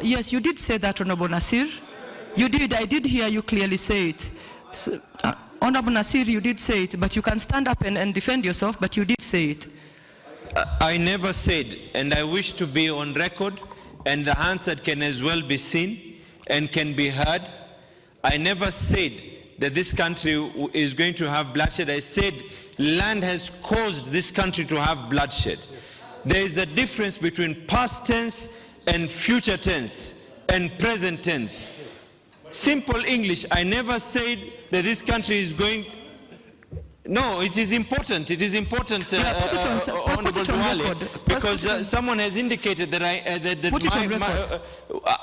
Yes, you did say that, Honorable Nasir. You did. I did hear you clearly say it. So, Honorable Nasir, you did say it, but you can stand up and defend yourself, but you did say it. I never said, and I wish to be on record, and the answer can as well be seen and can be heard. I never said that this country is going to have bloodshed. I said land has caused this country to have bloodshed. There is a difference between past tense and future tense and present tense. Simple English. I never said that this country is going. No, it is important. It is important, Honorable Duale, because someone has indicated that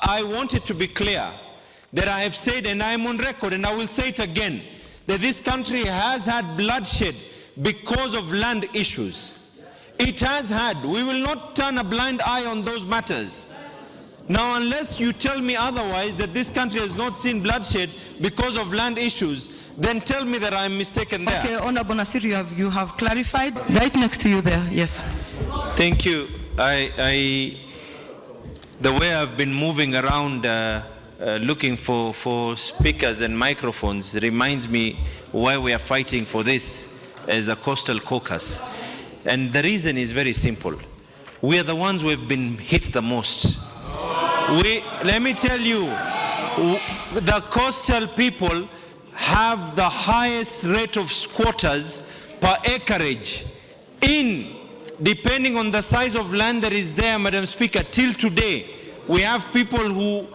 I want it to be clear that I have said, and I am on record, and I will say it again, that this country has had bloodshed because of land issues. It has had. We will not turn a blind eye on those matters. Now, unless you tell me otherwise, that this country has not seen bloodshed because of land issues, then tell me that I am mistaken there. Okay, Honorable Nasir, you have clarified. Right next to you there, yes. Thank you. The way I've been moving around looking for speakers and microphones reminds me why we are fighting for this as a coastal caucus. And the reason is very simple. We are the ones who have been hit the most. Let me tell you, the coastal people have the highest rate of squatters per acreage. Depending on the size of land that is there, Madam Speaker, till today, we have people who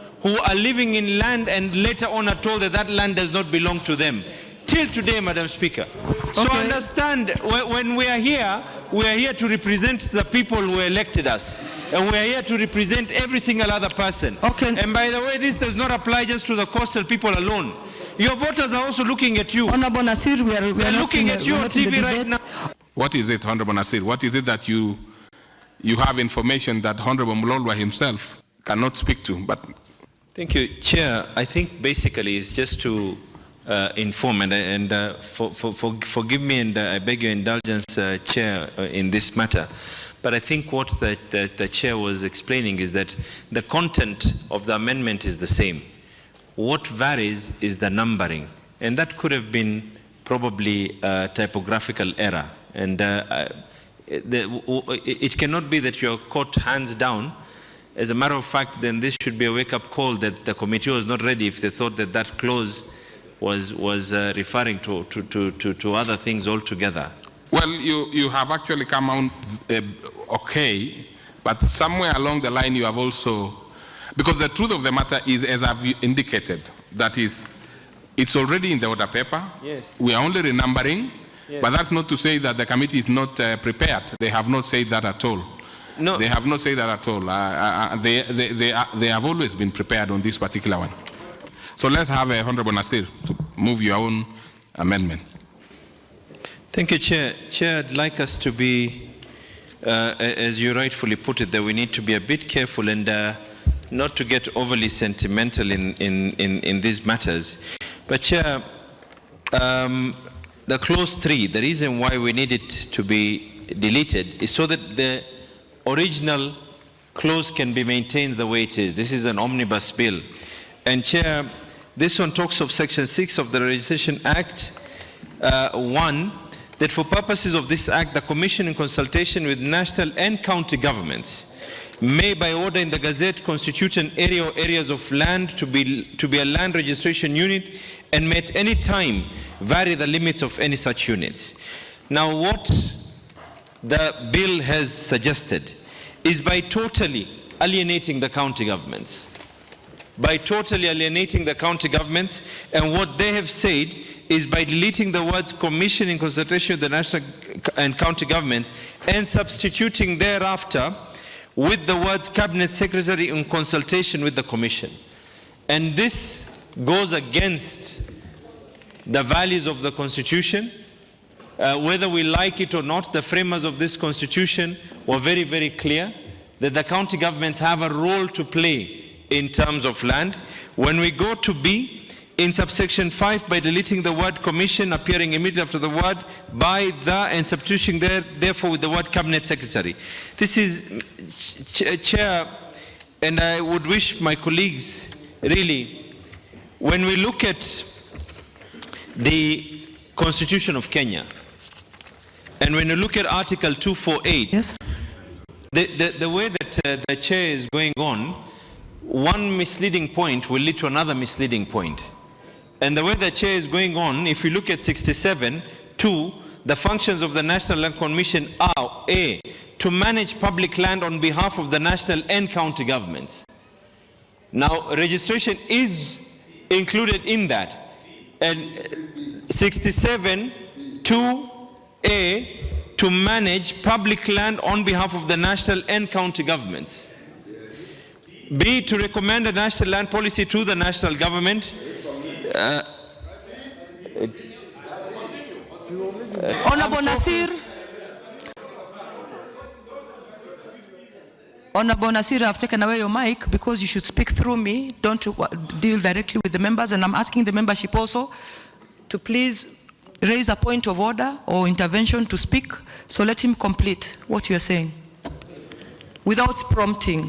are living in land and later on are told that that land does not belong to them. Till today, Madam Speaker. So understand, when we are here to represent the people who elected us. And we are here to represent every single other person. Okay. And by the way, this does not apply just to the coastal people alone. Your voters are also looking at you. Honorable Nasir, we are looking at you on TV right now. What is it, Honorable Nasir? What is it that you have information that Honorable Mulolwa himself cannot speak to? But thank you, Chair. I think basically it's just to inform and forgive me, and I beg your indulgence, Chair, in this matter. But I think what the Chair was explaining is that the content of the amendment is the same. What varies is the numbering, and that could have been probably a typographical error. And it cannot be that you're caught hands down. As a matter of fact, then this should be a wake-up call that the committee was not ready if they thought that that clause was referring to other things altogether. Well, you have actually come out okay, but somewhere along the line you have also, because the truth of the matter is, as I've indicated, that is, it's already in the order paper. Yes. We are only renumbering, yes. But that's not to say that the committee is not prepared. They have not said that at all. No. They have not said that at all. They have always been prepared on this particular one. So let's have Honorable Nasir to move your own amendment. Thank you, Chair. Chair, I'd like us to be, as you rightfully put it, that we need to be a bit careful and not to get overly sentimental in these matters. But Chair, the clause 3, the reason why we need it to be deleted is so that the original clause can be maintained the way it is. This is an omnibus bill. And Chair, this one talks of Section 6 of the Registration Act 1, that for purposes of this Act, the Commission, in consultation with national and county governments, may by order in the Gazette constitute an area or areas of land to be a land registration unit, and may at any time vary the limits of any such units. Now, what the bill has suggested is by totally alienating the county governments. By totally alienating the county governments, and what they have said is by deleting the words Commission in consultation with the national and county governments and substituting thereafter with the words Cabinet Secretary in consultation with the Commission. And this goes against the values of the Constitution. Whether we like it or not, the framers of this Constitution were very, very clear that the county governments have a role to play in terms of land. When we go to B, in subsection 5, by deleting the word Commission appearing immediately after the word by the and substituting therefore with the word Cabinet Secretary. This is, Chair, and I would wish my colleagues, really, when we look at the Constitution of Kenya, and when you look at Article 248, Yes. the way that the chair is going on, one misleading point will lead to another misleading point. And the way the chair is going on, if you look at 67(2), the functions of the National Land Commission are A, to manage public land on behalf of the national and county governments. Now, registration is included in that. And 67(2)A, to manage public land on behalf of the national and county governments. B, to recommend a national land policy to the national government. Honorable Nasir. Honorable Nasir, I've taken away your mic because you should speak through me. Don't deal directly with the members. And I'm asking the membership also to please raise a point of order or intervention to speak. So let him complete what you're saying without prompting.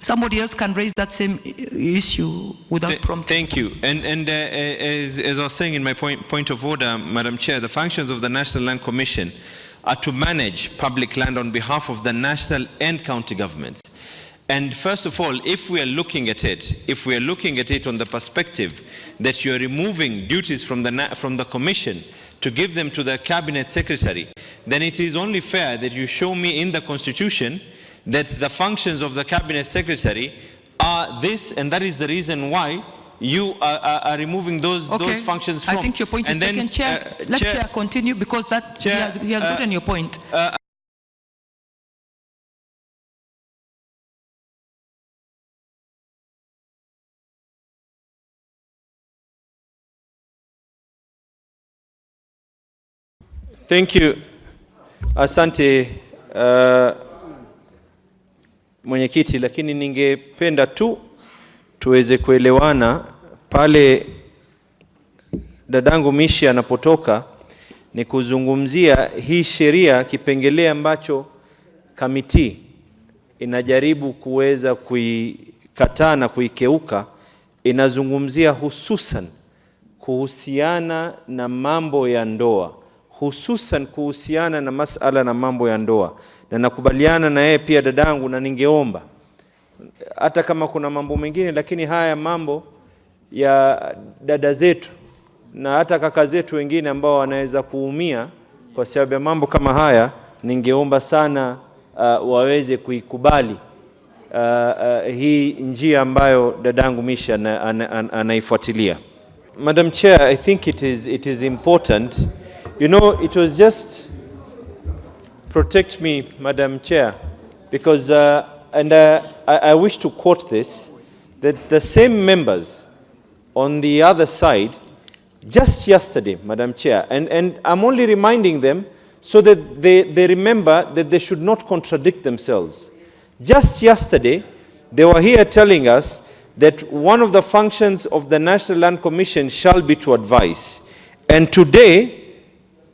Somebody else can raise that same issue without prompting. Thank you. And as I was saying in my point of order, Madam Chair, the functions of the National Land Commission are to manage public land on behalf of the national and county governments. And first of all, if we are looking at it on the perspective that you are removing duties from the Commission to give them to the Cabinet Secretary, then it is only fair that you show me in the Constitution that the functions of the Cabinet Secretary are this, and that is the reason why you are removing those functions from. I think your point is taken, Chair. Let Chair continue, because that Chair, he has gotten your point. Thank you. Asante mwenyekiti, lakini ningependa tu tuweze kuelewana pale dadangu Mishi anapotoka ni kuzungumzia hii sheria, kipengele ambacho kamiti inajaribu kuweza kuikataa na kuikeuka, inazungumzia hususan kuhusiana na mambo ya ndoa, hususan kuhusiana na masala na mambo ya ndoa. Na nakubaliana na yeye pia dadangu, na ningeomba hata kama kuna mambo mengine, lakini haya mambo ya dada zetu na hata kaka zetu wengine ambao wanaweza kuumia kwa sababu ya mambo kama haya, ningeomba sana waweze kuikubali hii njia ambayo dadangu Misha anaifuatilia. Madam Chair, I think it is important. You know, it was just protect me, Madam Chair, because I wish to quote this, that the same members on the other side just yesterday, Madam Chair, and I'm only reminding them so that they remember that they should not contradict themselves. Just yesterday, they were here telling us that one of the functions of the National Land Commission shall be to advise. And today,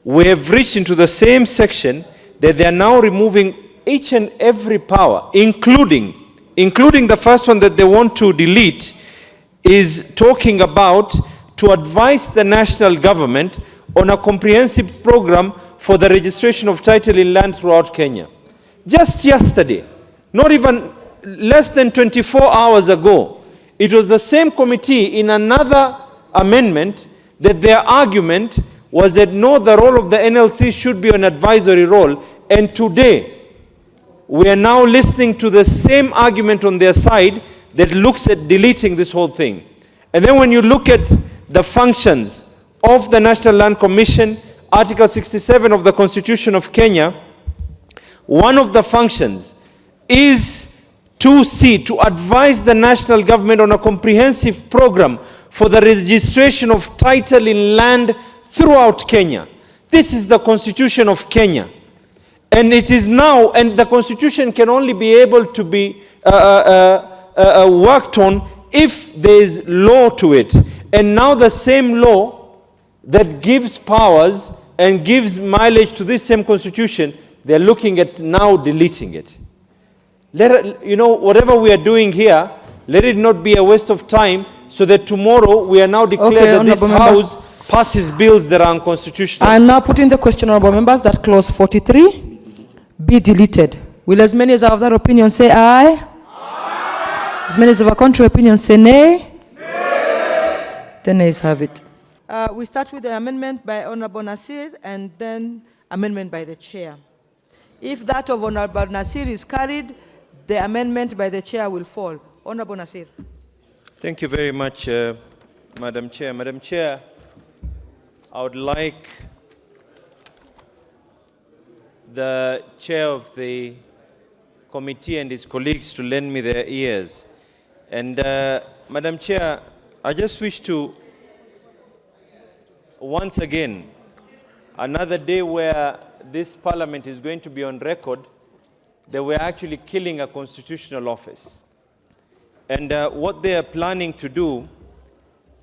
we have reached into the same section that they are now removing each and every power, including the first one that they want to delete, is talking about to advise the national government on a comprehensive program for the registration of title in land throughout Kenya. Just yesterday, not even less than 24 hours ago, it was the same committee in another amendment that their argument was that no, the role of the NLC should be an advisory role. And today, we are now listening to the same argument on their side that looks at deleting this whole thing. And then when you look at the functions of the National Land Commission, Article 67 of the Constitution of Kenya, one of the functions is 2C, to advise the national government on a comprehensive program for the registration of title in land throughout Kenya. This is the Constitution of Kenya. And it is now, and the Constitution can only be able to be worked on if there is law to it. And now the same law that gives powers and gives mileage to this same Constitution, they're looking at now deleting it. whatever we are doing here, let it not be a waste of time, so that tomorrow we are now declared Okay, that this Honorable Member. House passes bills that are unconstitutional. I'm now putting the question, honorable members, that clause 43 be deleted. Will as many as are of that opinion say aye? Aye. As many as of a contrary opinion say nay? Nay. The nays have it. We start with the amendment by Honorable Nasir and then amendment by the chair. If that of Honorable Nasir is carried, the amendment by the chair will fall. Honorable Nasir. Thank you very much, Madam Chair. Madam Chair, I would like the chair of the committee and his colleagues to lend me their ears. And Madam Chair, I just wish to, once again, another day where this parliament is going to be on record that we're actually killing a constitutional office. And what they are planning to do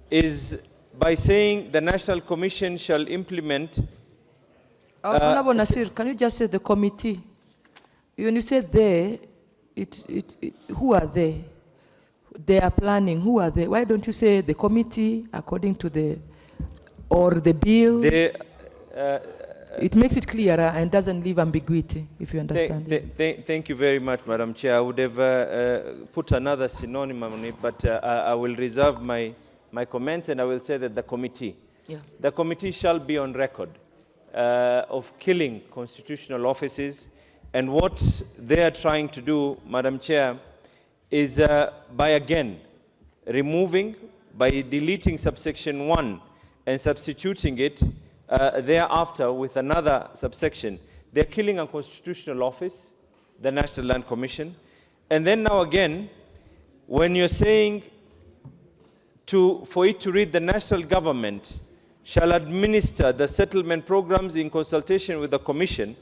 is, by saying the National Commission shall implement... Honorable Nasir, can you just say the committee? When you say they, who are they? They are planning, who are they? Why don't you say the committee according to the, or the bill? It makes it clearer and doesn't leave ambiguity, if you understand. Thank you very much, Madam Chair. I would have put another synonym on it, but I will reserve my comments, and I will say that the committee. Yeah. The committee shall be on record of killing constitutional offices, and what they are trying to do, Madam Chair, is by again removing, by deleting subsection 1 and substituting it thereafter with another subsection. They're killing a constitutional office, the National Land Commission. And then now again, when you're saying for it to read, the national government shall administer the settlement programs in consultation with the Commission,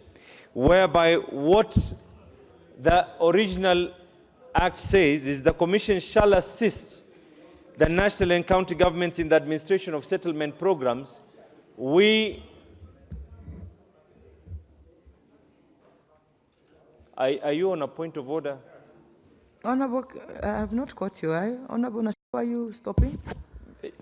whereby what the original Act says is the Commission shall assist the national and county governments in the administration of settlement programs. Are you on a point of order? Honorable, I have not caught you. Honorable Nasir, why are you stopping?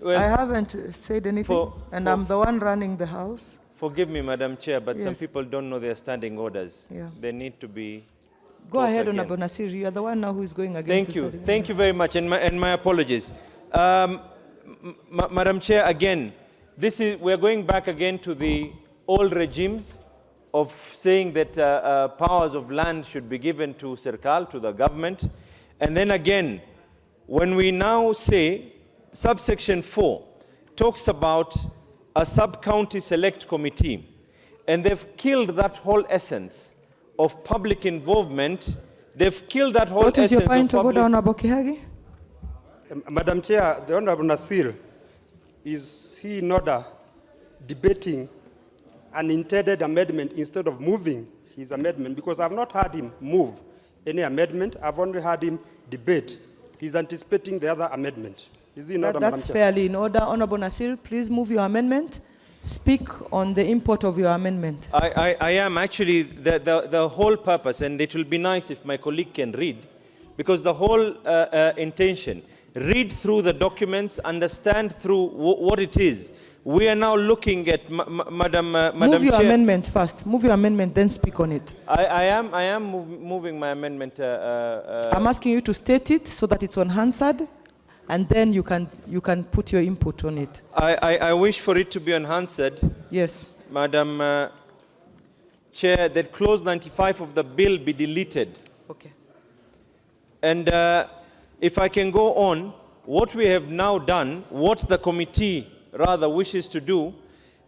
Well, I haven't said anything, I'm the one running the House. Forgive me, Madam Chair, but Yes. some people don't know their standing orders. Yeah. They need to be... Go ahead, again. Honorable Nasir. You are the one now who is going against Thank the you. standing Thank you orders. very much, and my apologies. Madam Chair, again, we're going back again to the old regimes of saying that powers of land should be given to Serkal, to the government. And then again, when we now say subsection 4 talks about a sub-county select committee, and they've killed that whole essence of public involvement. They've killed that whole essence of What is your point of order, Honorable Kihagi? Madam Chair, the Honorable Nasir, is he in order debating an intended amendment instead of moving his amendment? Because I've not heard him move any amendment. I've only heard him debate. He's anticipating the other amendment. Is he in order, Madam That's Chair? fairly in order. Honorable Nasir, please move your amendment. Speak on the import of your amendment. I am actually, the whole purpose, and it will be nice if my colleague can read, because the whole intention, read through the documents, understand through what it is. We are now looking at, Madam Move your Chair. amendment first. Move your amendment, then speak on it. I am moving my amendment. I'm asking you to state it so that it's on Hansard, and then you can put your input on it. I wish for it to be unanswered. Yes. Madam Chair, that clause 95 of the bill be deleted. Okay. And if I can go on, what we have now done, what the committee rather wishes to do,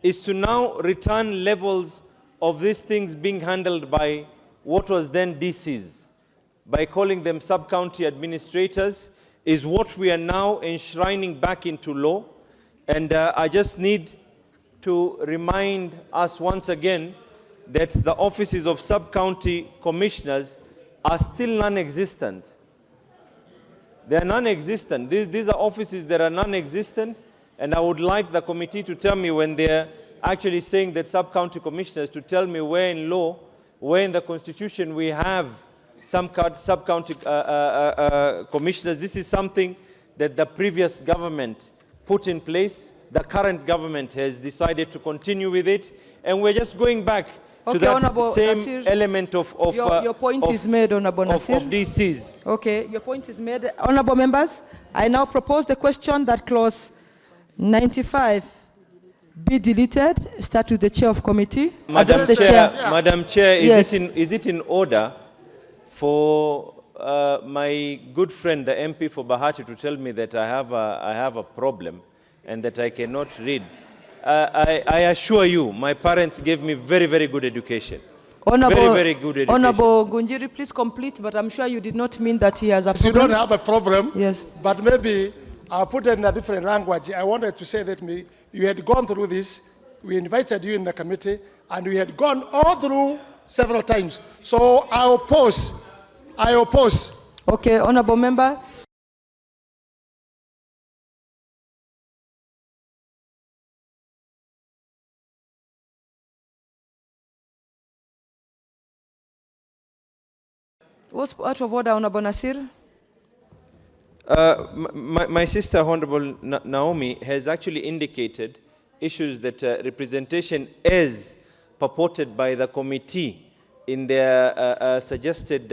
is to now return levels of these things being handled by what was then DCs, by calling them sub-county administrators, is what we are now enshrining back into law. And I just need to remind us once again that the offices of sub-county commissioners are still non-existent. They are non-existent. These are offices that are non-existent, and I would like the committee to tell me when they're actually saying that sub-county commissioners, to tell me where in law, where in the Constitution we have sub-county commissioners. This is something that the previous government put in place. The current government has decided to continue with it, and we're just going back to that Honorable same Nasir, element of your point is made, Honorable Nasir. of DCs. Okay, your point is made. Honorable members, I now propose the question that clause 95 be deleted. Start with the chair of committee. Madam Address the Chair, Madam Chair, Yes. is it in order for my good friend, the MP for Bahati, to tell me that I have a problem and that I cannot read? I assure you, my parents gave me very, very good education. Honorable, very good education. Honorable Gunjiri, please complete, but I'm sure you did not mean that he has a You problem. don't have a problem, Yes. but maybe I'll put it in a different language. I wanted to say that you had gone through this, we invited you in the committee, and we had gone all through several times. So I oppose. Okay, honorable member. What's out of order, Honorable Nasir? My sister, Honorable Naomi, has actually indicated issues that representation as purported by the committee in their suggested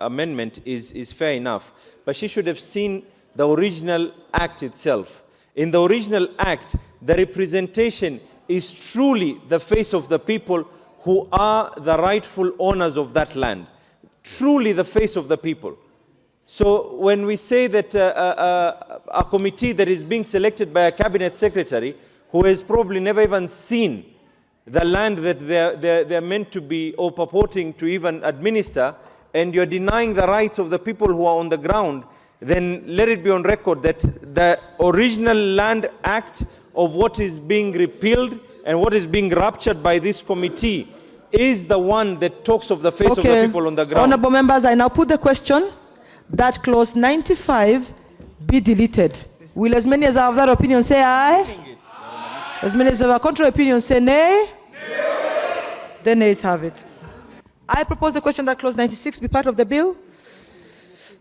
amendment is fair enough. But she should have seen the original act itself. In the original act, the representation is truly the face of the people who are the rightful owners of that land. Truly the face of the people. So when we say that a committee that is being selected by a cabinet secretary who has probably never even seen the land that they're meant to be or purporting to even administer, and you're denying the rights of the people who are on the ground, then let it be on record that the original Land Act of what is being repealed and what is being ruptured by this committee is the one that talks of the face of the people on the ground. Honorable members, I now put the question that clause 95 be deleted. Will as many as have that opinion say aye? As many as have a contrary opinion say nay? The nays have it. I propose the question that clause 96 be part of the bill.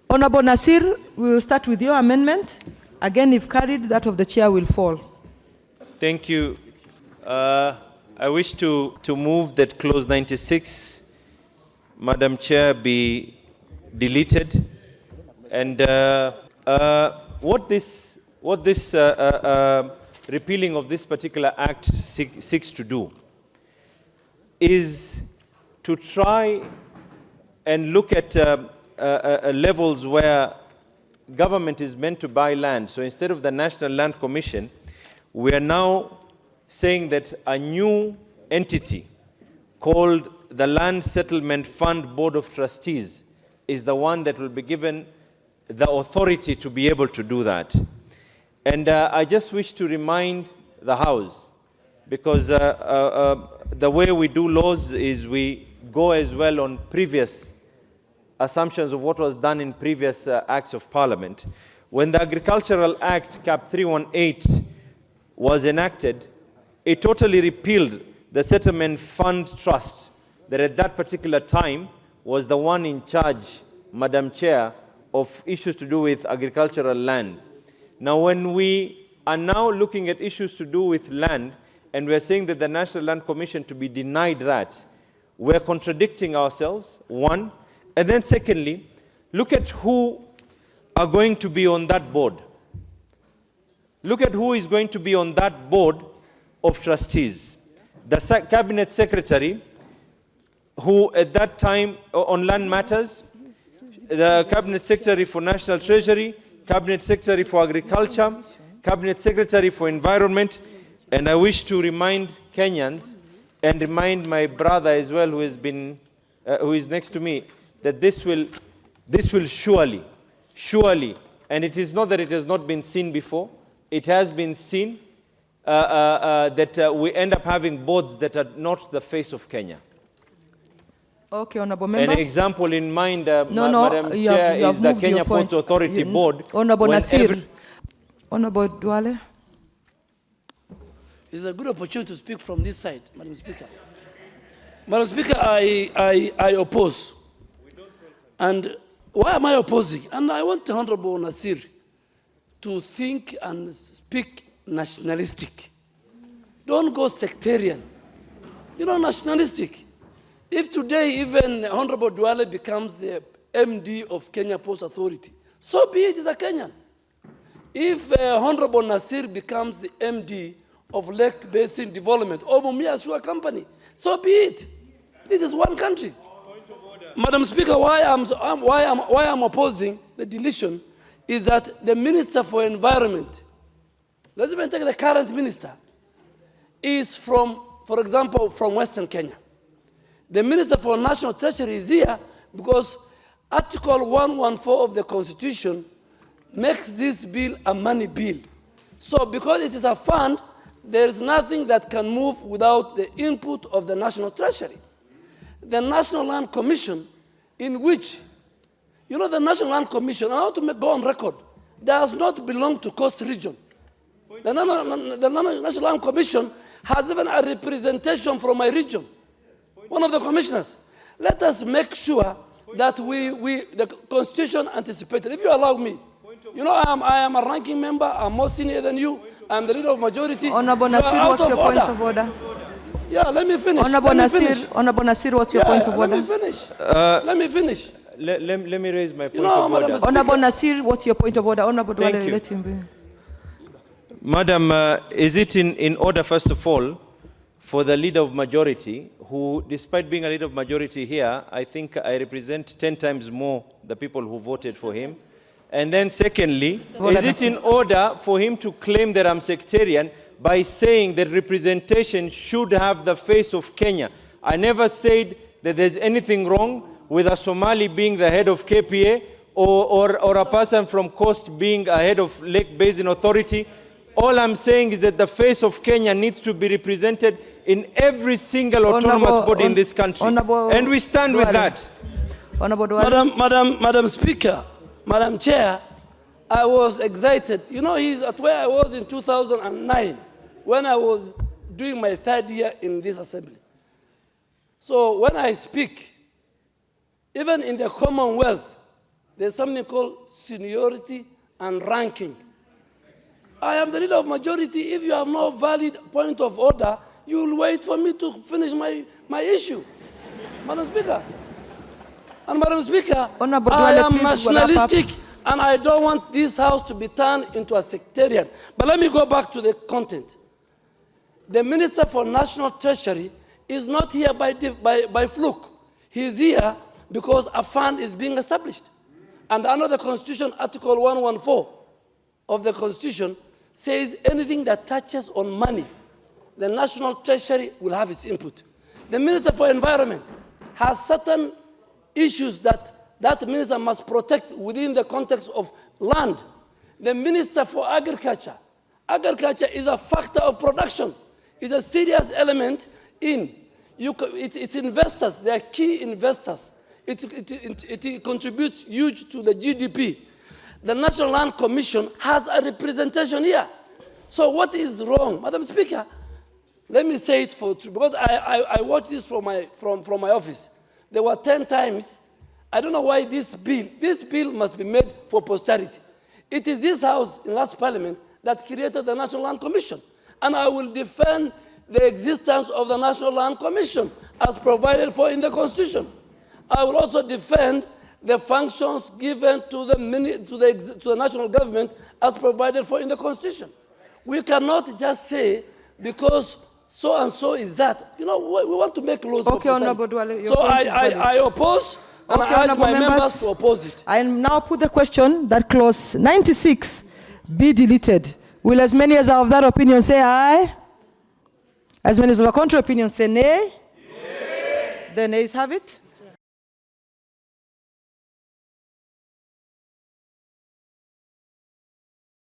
Honorable Nasir, we will start with your amendment. Again, if carried, that of the chair will fall. Thank you. I wish to move that clause 96, Madam Chair, be deleted. And what this repealing of this particular act seeks to do is to try and look at levels where government is meant to buy land. So instead of the National Land Commission, we are now saying that a new entity called the Land Settlement Fund Board of Trustees is the one that will be given the authority to be able to do that. And I just wish to remind the House, because the way we do laws is we go as well on previous assumptions of what was done in previous acts of Parliament. When the Agricultural Act, Cap 318, was enacted, it totally repealed the Settlement Fund Trust that at that particular time was the one in charge, Madam Chair, of issues to do with agricultural land. Now, when we are now looking at issues to do with land, and we're saying that the National Land Commission to be denied that, we're contradicting ourselves, one. And then secondly, look at who are going to be on that board. Look at who is going to be on that board of trustees. The cabinet secretary, who at that time on land matters, the cabinet secretary for national treasury, cabinet secretary for agriculture, cabinet secretary for environment. And I wish to remind Kenyans and remind my brother as well, who is next to me, that this will surely, and it is not that it has not been seen before, it has been seen that we end up having boards that are not the face of Kenya. Okay, Honorable Member. An example in mind, you Madam Chair, have is the moved your Kenya point. Ports Authority Board. Honorable Nasir. Honorable Duale. It's a good opportunity to speak from this side, Madam Speaker. Madam Speaker, I oppose. And why am I opposing? And I want Honorable Nasir to think and speak nationalistic. Don't go sectarian. You know, nationalistic. If today even Honorable Duale becomes the MD of Kenya Post Authority, so be it, he's a Kenyan. If Honorable Nasir becomes the MD of Lake Basin Development or Mumia Sugar Company, so be it. This is one country. Madam Speaker, why I'm opposing the deletion is that the Minister for Environment, let's even take the current minister, is from, for example, from Western Kenya. The Minister for National Treasury is here because Article 114 of the Constitution makes this bill a money bill. So because it is a fund, there is nothing that can move without the input of the National Treasury. The National Land Commission, in which, you know, the National Land Commission, and I want to go on record, does not belong to Coast Region. The National Land Commission has even a representation from my region, one of the commissioners. Let us make sure that the Constitution anticipated. If you allow me, you know, I am a ranking member, I'm more senior than you, I'm the leader of majority. Honorable Nasir, what's your point of order? Yeah, let me finish. Honorable Nasir, what's your point of order? Let me finish. Let me raise my point of order. Honorable Nasir, what's your point of order? Honorable Duale, let him be. Madam, is it in order, first of all, for the leader of majority, who, despite being a leader of majority here, I think I represent 10 times more the people who voted for him. And then secondly, is it in order for him to claim that I'm sectarian by saying that representation should have the face of Kenya? I never said that there's anything wrong with a Somali being the head of KPA or a person from Coast being a head of Lake Basin Authority. All I'm saying is that the face of Kenya needs to be represented in every single autonomous body in this country. And we stand with that. Madam Speaker, Madam Chair, I was excited. You know, he's at where I was in 2009 when I was doing my third year in this assembly. So when I speak, even in the Commonwealth, there's something called seniority and ranking. I am the leader of majority. If you have no valid point of order, you will wait for me to finish my issue. Madam Speaker. And Madam Speaker, I am nationalistic and I don't want this House to be turned into a sectarian. But let me go back to the content. The Minister for National Treasury is not here by fluke. He's here because a fund is being established. And under the Constitution, Article 114 of the Constitution says anything that touches on money, the National Treasury will have its input. The Minister for Environment has certain issues that minister must protect within the context of land. The Minister for Agriculture is a factor of production. It's a serious element in, it's investors, they are key investors. It contributes huge to the GDP. The National Land Commission has a representation here. So what is wrong? Madam Speaker, let me say it because I watched this from my office. There were 10 times. I don't know why this bill must be made for posterity. It is this House in last Parliament that created the National Land Commission. And I will defend the existence of the National Land Commission as provided for in the Constitution. I will also defend the functions given to the national government as provided for in the Constitution. We cannot just say, because so and so is that. You know, we want to make laws. Okay, Honorable Duale, so I oppose, and I urge my members to oppose it. I now put the question that clause 96 be deleted. Will as many as are of that opinion say aye? As many as of a contrary opinion say nay? The nays have it.